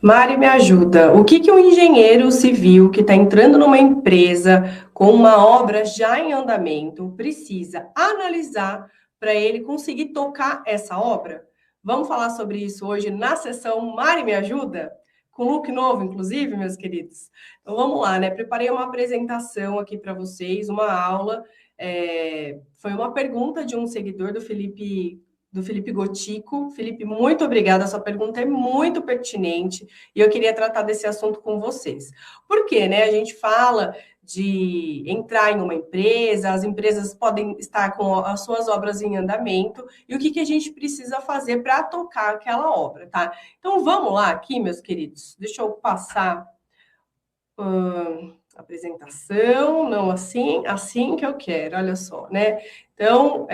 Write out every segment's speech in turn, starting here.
Mari, me ajuda. O que um engenheiro civil que está entrando numa empresa com uma obra já em andamento precisa analisar para ele conseguir tocar essa obra? Vamos falar sobre isso hoje na sessão Mari, me ajuda? Com look novo, inclusive, meus queridos. Então vamos lá, né? Preparei uma apresentação aqui para vocês, uma aula. Foi uma pergunta de um seguidor do Felipe Gotico. Felipe, muito obrigada. A sua pergunta é muito pertinente e eu queria tratar desse assunto com vocês. Por quê, né? A gente fala de entrar em uma empresa, as empresas podem estar com as suas obras em andamento e o que a gente precisa fazer para tocar aquela obra, tá? Então vamos lá aqui, meus queridos. Deixa eu passar a apresentação, não assim que eu quero, olha só, né? Então,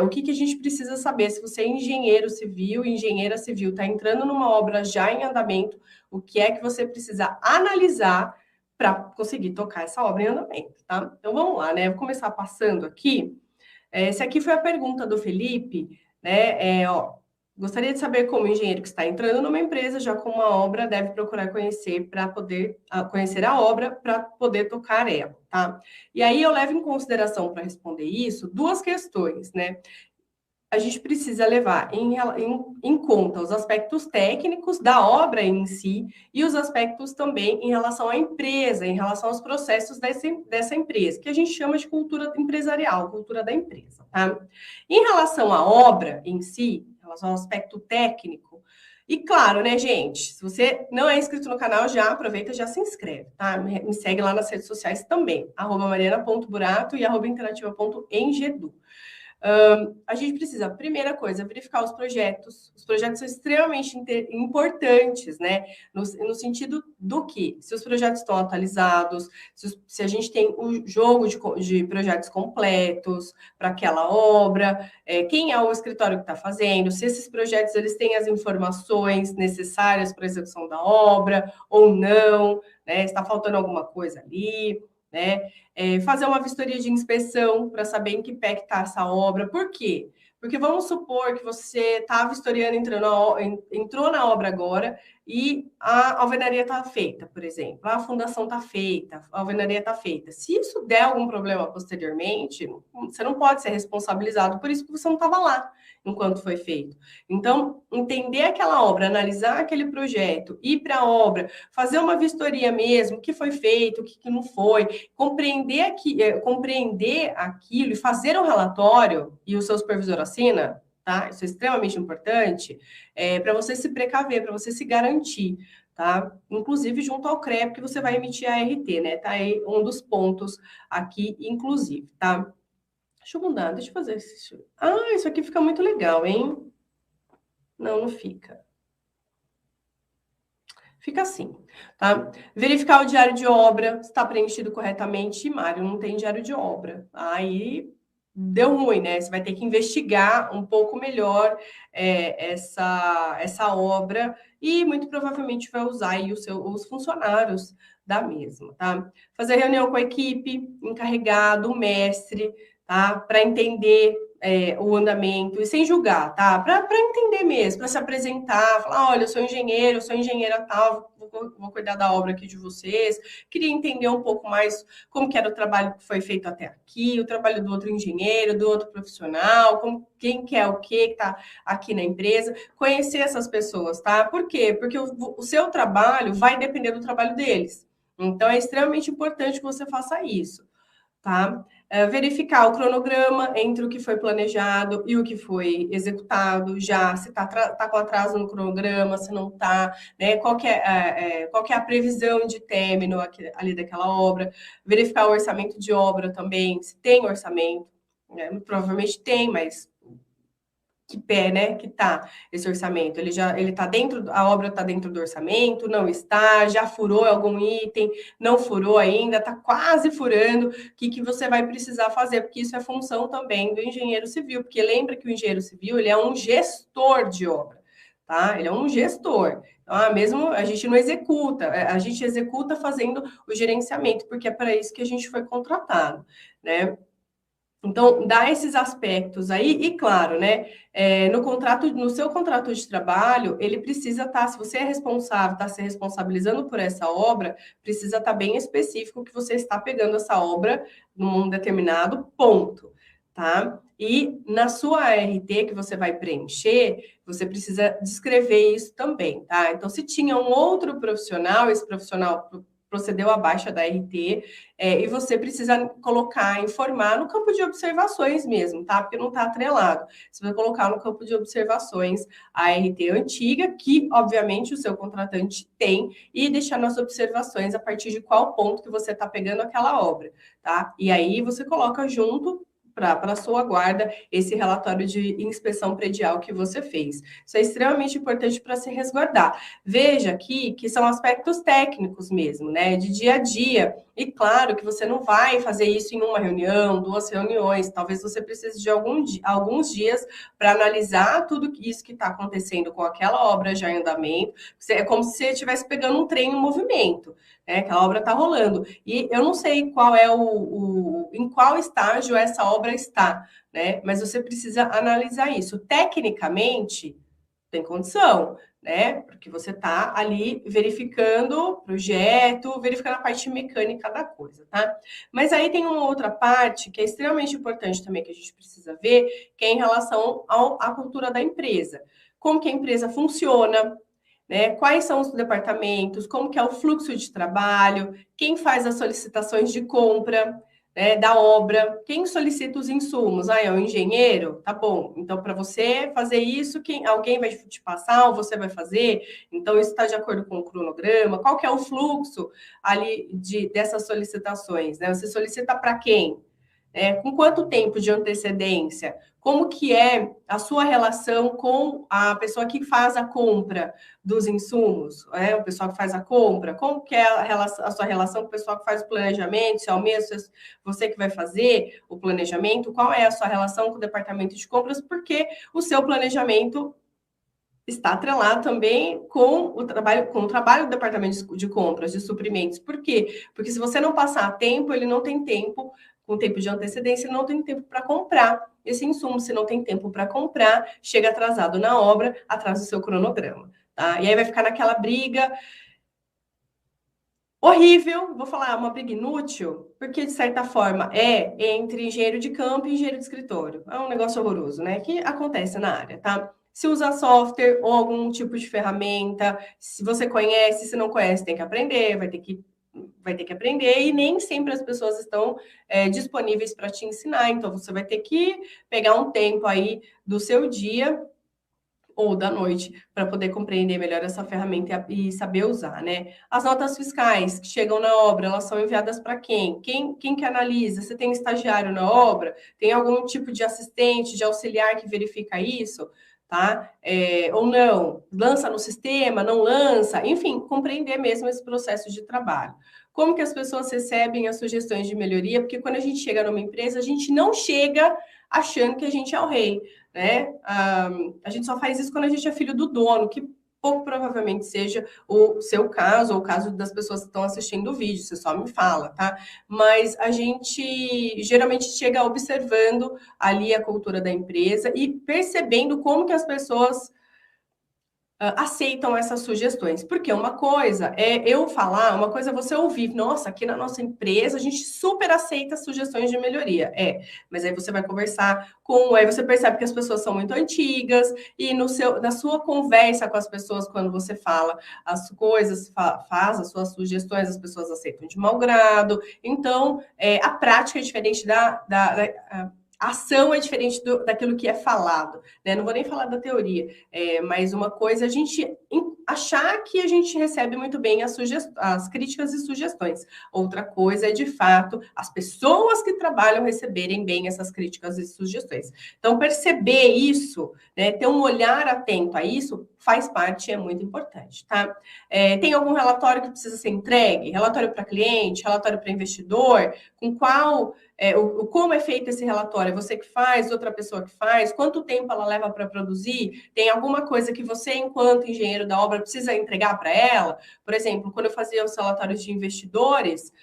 o que a gente precisa saber? Se você é engenheiro civil, engenheira civil, está entrando numa obra já em andamento, o que é que você precisa analisar para conseguir tocar essa obra em andamento, tá? Então, vamos lá, né? Vou começar passando aqui. Essa aqui foi a pergunta do Felipe, né? Gostaria de saber como o engenheiro que está entrando numa empresa já com uma obra deve procurar conhecer para poder conhecer a obra para poder tocar ela, tá? E aí eu levo em consideração para responder isso duas questões, né? A gente precisa levar em conta os aspectos técnicos da obra em si e os aspectos também em relação à empresa, em relação aos processos dessa empresa, que a gente chama de cultura empresarial, cultura da empresa, tá? Em relação à obra em si, em relação ao aspecto técnico, e claro, né, gente, se você não é inscrito no canal, já aproveita e já se inscreve, tá? Me segue lá nas redes sociais também, @mariana.burato e @interativa.engedu. A gente precisa, primeira coisa, verificar os projetos. Os projetos são extremamente importantes, né? No sentido do que? Se os projetos estão atualizados, se a gente tem o jogo de projetos completos para aquela obra, quem é o escritório que está fazendo, se esses projetos eles têm as informações necessárias para a execução da obra ou não, né? Está faltando alguma coisa ali, né? Fazer uma vistoria de inspeção para saber em que pé que está essa obra. Por quê? Porque vamos supor que você está vistoriando, entrou na obra agora e a alvenaria está feita, por exemplo. A fundação está feita, a alvenaria está feita. Se isso der algum problema posteriormente, você não pode ser responsabilizado por isso, porque você não estava lá enquanto foi feito. Então, entender aquela obra, analisar aquele projeto, ir para a obra, fazer uma vistoria mesmo, o que foi feito, o que não foi, compreender aquilo e fazer um relatório, e o seu supervisor assina, tá? Isso é extremamente importante, para você se precaver, para você se garantir, tá? Inclusive junto ao CREA, que você vai emitir a RT, né? Tá aí um dos pontos aqui, inclusive, tá? Deixa eu mudar, deixa eu fazer isso. Ah, isso aqui fica muito legal, hein? Não, não fica. Fica assim, tá? Verificar o diário de obra, se está preenchido corretamente. E, Mário, não tem diário de obra. Aí deu ruim, né? Você vai ter que investigar um pouco melhor essa obra e muito provavelmente vai usar aí os funcionários da mesma, tá? Fazer reunião com a equipe, encarregado, mestre, tá? Para entender o andamento e sem julgar, tá? Para entender mesmo, para se apresentar, falar, olha, eu sou engenheira tal, vou cuidar da obra aqui de vocês. Queria entender um pouco mais como que era o trabalho que foi feito até aqui, o trabalho do outro engenheiro, do outro profissional, quem quer o que está aqui na empresa, conhecer essas pessoas, tá? Por quê? Porque o seu trabalho vai depender do trabalho deles. Então, é extremamente importante que você faça isso, tá? Verificar o cronograma entre o que foi planejado e o que foi executado, já se tá com atraso no cronograma, se não está, né? Qual que é a previsão de término ali daquela obra, verificar o orçamento de obra também, se tem orçamento, né? Provavelmente tem, mas que pé, né, que tá esse orçamento? Ele tá dentro, a obra está dentro do orçamento, não está, já furou algum item, não furou ainda, está quase furando, o que você vai precisar fazer? Porque isso é função também do engenheiro civil, porque lembra que o engenheiro civil, ele é um gestor de obra, tá? Ele é um gestor. Então, mesmo a gente não executa, a gente executa fazendo o gerenciamento, porque é para isso que a gente foi contratado, né? Então, dá esses aspectos aí, e claro, né? No contrato, no seu contrato de trabalho, ele precisa estar, se você é responsável, está se responsabilizando por essa obra, precisa estar bem específico que você está pegando essa obra num determinado ponto, tá? E na sua ART que você vai preencher, você precisa descrever isso também, tá? Então, se tinha um outro profissional, esse profissional procedeu à baixa da RT, e você precisa colocar, informar no campo de observações mesmo, tá? Porque não está atrelado. Você vai colocar no campo de observações a RT antiga, que, obviamente, o seu contratante tem, e deixar nas observações a partir de qual ponto que você está pegando aquela obra, tá? E aí você coloca junto para a sua guarda esse relatório de inspeção predial que você fez. Isso é extremamente importante para se resguardar. Veja aqui que são aspectos técnicos mesmo, né? De dia a dia. E claro que você não vai fazer isso em uma reunião, 2 reuniões. Talvez você precise de alguns dias para analisar tudo isso que está acontecendo com aquela obra já em andamento. É como se você estivesse pegando um trem em movimento, né? Aquela obra está rolando. E eu não sei qual é em qual estágio essa obra está, né? Mas você precisa analisar isso. Tecnicamente, tem condição, né? Porque você está ali verificando o projeto, verificando a parte mecânica da coisa, tá? Mas aí tem uma outra parte que é extremamente importante também que a gente precisa ver, que é em relação à cultura da empresa. Como que a empresa funciona, né? Quais são os departamentos, como que é o fluxo de trabalho, quem faz as solicitações de compra, né, da obra, quem solicita os insumos? Ah, é o engenheiro? Tá bom. Então, para você fazer isso, alguém vai te passar ou você vai fazer? Então, isso está de acordo com o cronograma? Qual que é o fluxo ali dessas solicitações? Né? Você solicita para quem? Com quanto tempo de antecedência? Como que é a sua relação com a pessoa que faz a compra dos insumos, o pessoal que faz a compra? Como que é a sua relação com o pessoal que faz o planejamento? Se é o mesmo você que vai fazer o planejamento? Qual é a sua relação com o departamento de compras? Porque o seu planejamento está atrelado também com o trabalho do departamento de compras, de suprimentos. Por quê? Porque se você não passar a tempo, ele não tem tempo, com tempo de antecedência, ele não tem tempo para comprar esse insumo. Se não tem tempo para comprar, chega atrasado na obra, atrasa o seu cronograma. Tá? E aí vai ficar naquela briga horrível, vou falar uma briga inútil, porque de certa forma é entre engenheiro de campo e engenheiro de escritório. É um negócio horroroso, né? Que acontece na área, tá? Se usa software ou algum tipo de ferramenta, se você conhece, se não conhece, tem que aprender, vai ter que aprender, e nem sempre as pessoas estão disponíveis para te ensinar, então você vai ter que pegar um tempo aí do seu dia ou da noite, para poder compreender melhor essa ferramenta e saber usar, né? As notas fiscais que chegam na obra, elas são enviadas para quem? Quem que analisa? Você tem estagiário na obra? Tem algum tipo de assistente, de auxiliar que verifica isso? Tá? Ou não? Lança no sistema, não lança? Enfim, compreender mesmo esse processo de trabalho. Como que as pessoas recebem as sugestões de melhoria? Porque quando a gente chega numa empresa, a gente não chega achando que a gente é o rei, né? A gente só faz isso quando a gente é filho do dono, que pouco provavelmente seja o seu caso, ou o caso das pessoas que estão assistindo o vídeo, você só me fala, tá? Mas a gente geralmente chega observando ali a cultura da empresa e percebendo como que as pessoas aceitam essas sugestões. Porque uma coisa é eu falar, uma coisa é você ouvir, nossa, aqui na nossa empresa a gente super aceita sugestões de melhoria. Mas aí você vai conversar aí você percebe que as pessoas são muito antigas, e na sua conversa com as pessoas, quando você fala as coisas, faz as suas sugestões, as pessoas aceitam de mau grado. Então, a prática é diferente a ação é diferente daquilo que é falado, né? Não vou nem falar da teoria, mas uma coisa é a gente achar que a gente recebe muito bem as críticas e sugestões. Outra coisa é, de fato, as pessoas que trabalham receberem bem essas críticas e sugestões. Então, perceber isso, né, ter um olhar atento a isso, faz parte, é muito importante, tá? Tem algum relatório que precisa ser entregue? Relatório para cliente, relatório para investidor? Com qual... como é feito esse relatório? É você que faz, outra pessoa que faz? Quanto tempo ela leva para produzir? Tem alguma coisa que você, enquanto engenheiro da obra, precisa entregar para ela? Por exemplo, quando eu fazia os relatórios de investidores,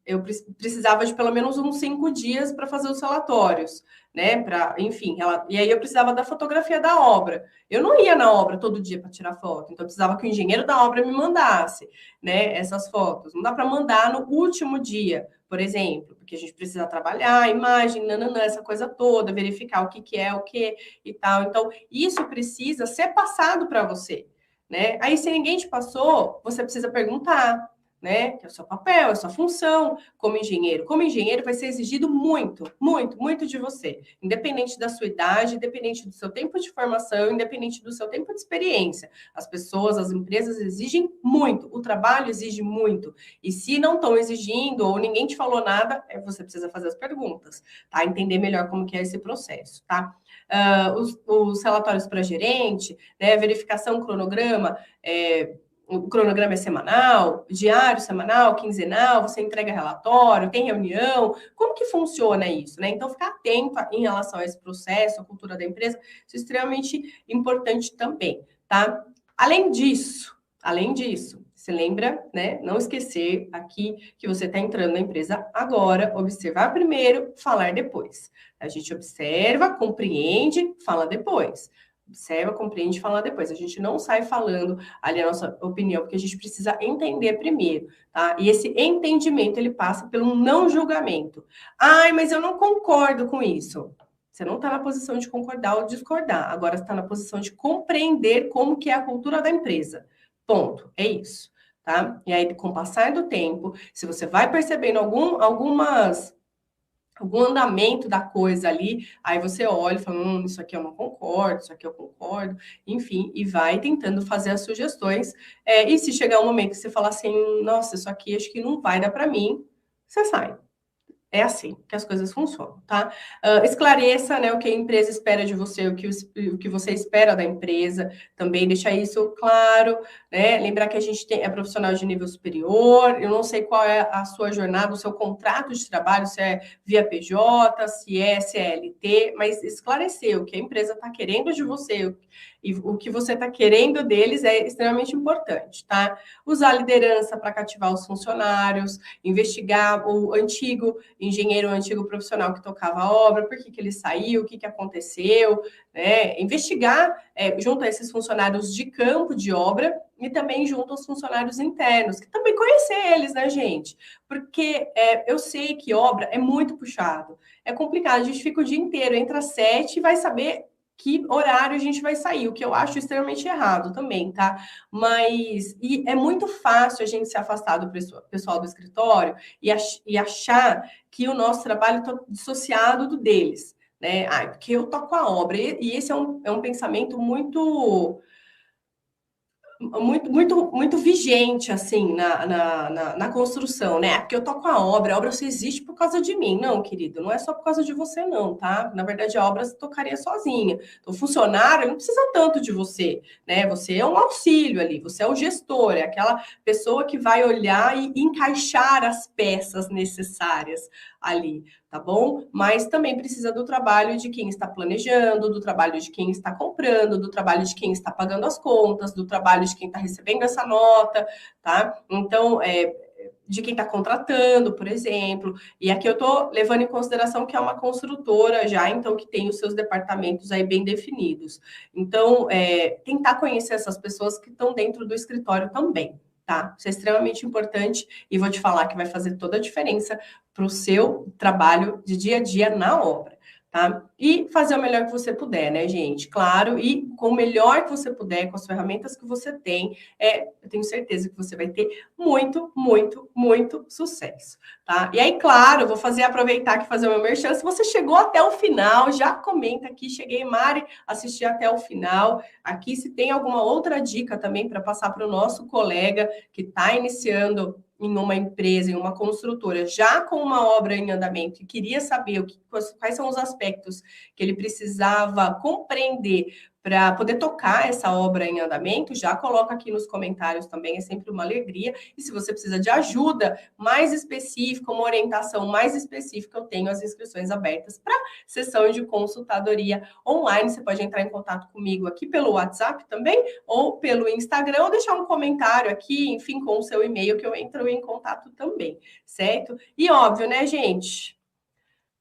eu precisava de pelo menos uns 5 dias para fazer os relatórios, né? Enfim, e aí eu precisava da fotografia da obra. Eu não ia na obra todo dia para tirar foto, então eu precisava que o engenheiro da obra me mandasse, né, essas fotos. Não dá para mandar no último dia, por exemplo, porque a gente precisa trabalhar a imagem, nananã, essa coisa toda, verificar o que é o que e tal. Então, isso precisa ser passado para você, né? Aí, se ninguém te passou, você precisa perguntar, né? Que é o seu papel, é a sua função como engenheiro. Como engenheiro, vai ser exigido muito, muito, muito de você, independente da sua idade, independente do seu tempo de formação, independente do seu tempo de experiência. As pessoas, as empresas exigem muito, o trabalho exige muito. E se não estão exigindo ou ninguém te falou nada, você precisa fazer as perguntas, tá? Entender melhor como que é esse processo, tá? Os relatórios para gerente, né? Verificação, cronograma, o cronograma é semanal, diário, semanal, quinzenal, você entrega relatório, tem reunião, como que funciona isso, né? Então, ficar atento em relação a esse processo, a cultura da empresa, isso é extremamente importante também, tá? Além disso, você lembra, né? Não esquecer aqui que você está entrando na empresa agora, observar primeiro, falar depois. A gente observa, compreende, fala depois. Observa, compreende, fala depois. A gente não sai falando ali a nossa opinião, porque a gente precisa entender primeiro, tá? E esse entendimento, ele passa pelo não julgamento. Ai, mas eu não concordo com isso. Você não está na posição de concordar ou discordar. Agora você está na posição de compreender como que é a cultura da empresa. Ponto. É isso, tá? E aí, com o passar do tempo, se você vai percebendo algum andamento da coisa ali, aí você olha e fala, isso aqui eu não concordo, isso aqui eu concordo, enfim, e vai tentando fazer as sugestões. E se chegar um momento que você falar assim, nossa, isso aqui acho que não vai dar para mim, você sai. É assim que as coisas funcionam, tá? Esclareça, né, o que a empresa espera de você, o que você espera da empresa, também deixar isso claro, né? Lembrar que a gente é profissional de nível superior, eu não sei qual é a sua jornada, o seu contrato de trabalho, se é via PJ, se é CLT, mas esclarecer o que a empresa está querendo de você e o que você está querendo deles é extremamente importante, tá? Usar a liderança para cativar os funcionários, investigar o antigo engenheiro, o antigo profissional que tocava a obra, por que ele saiu, o que aconteceu, né? Investigar junto a esses funcionários de campo de obra e também junto aos funcionários internos, que também conhecer eles, né, gente? Porque eu sei que obra é muito puxado, é complicado, a gente fica o dia inteiro, entra às 7 e vai saber que horário a gente vai sair, o que eu acho extremamente errado também, tá? Mas é muito fácil a gente se afastar do pessoal do escritório e achar que o nosso trabalho está dissociado do deles, né? Porque eu toco a obra. E esse é um pensamento muito vigente, assim, na construção, né? Porque eu toco a obra só existe por causa de mim. Não, querido, não é só por causa de você, não, tá? Na verdade, a obra você tocaria sozinha. Então, o funcionário não precisa tanto de você, né? Você é um auxílio ali, você é o gestor, é aquela pessoa que vai olhar e encaixar as peças necessárias ali, tá bom? Mas também precisa do trabalho de quem está planejando, do trabalho de quem está comprando, do trabalho de quem está pagando as contas, do trabalho de quem está recebendo essa nota, tá? Então, de quem está contratando, por exemplo. E aqui eu estou levando em consideração que é uma construtora já, então, que tem os seus departamentos aí bem definidos. Então, tentar conhecer essas pessoas que estão dentro do escritório também, tá? Isso é extremamente importante e vou te falar que vai fazer toda a diferença para o seu trabalho de dia a dia na obra, tá? E fazer o melhor que você puder, né, gente? Claro, e com o melhor que você puder, com as ferramentas que você tem, eu tenho certeza que você vai ter muito, muito, muito sucesso, tá? E aí, claro, eu vou aproveitar aqui fazer o meu merchan. Se você chegou até o final, já comenta aqui, cheguei, Mari, assisti até o final. Aqui, se tem alguma outra dica também para passar para o nosso colega que está iniciando em uma empresa, em uma construtora, já com uma obra em andamento e queria saber quais são os aspectos que ele precisava compreender para poder tocar essa obra em andamento, já coloca aqui nos comentários também, é sempre uma alegria. E se você precisa de ajuda mais específica, uma orientação mais específica, eu tenho as inscrições abertas para sessão de consultadoria online. Você pode entrar em contato comigo aqui pelo WhatsApp também, ou pelo Instagram, ou deixar um comentário aqui, enfim, com o seu e-mail, que eu entro em contato também, certo? E óbvio, né, gente?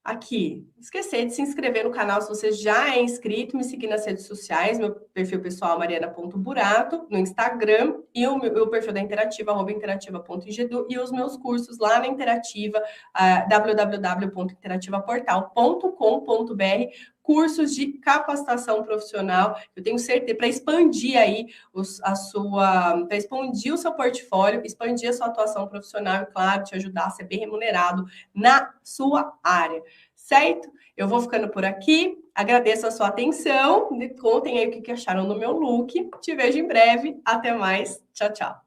Aqui, esquecer de se inscrever no canal se você já é inscrito, me seguir nas redes sociais, meu perfil pessoal mariana.burato, no Instagram, e o meu perfil da Interativa, @interativa.engedu, e os meus cursos lá na Interativa, www.interativaportal.com.br, cursos de capacitação profissional. Eu tenho certeza, para expandir aí para expandir o seu portfólio, expandir a sua atuação profissional e, claro, te ajudar a ser bem remunerado na sua área. Certo? Eu vou ficando por aqui. Agradeço a sua atenção. Me contem aí o que acharam do meu look. Te vejo em breve. Até mais. Tchau, tchau.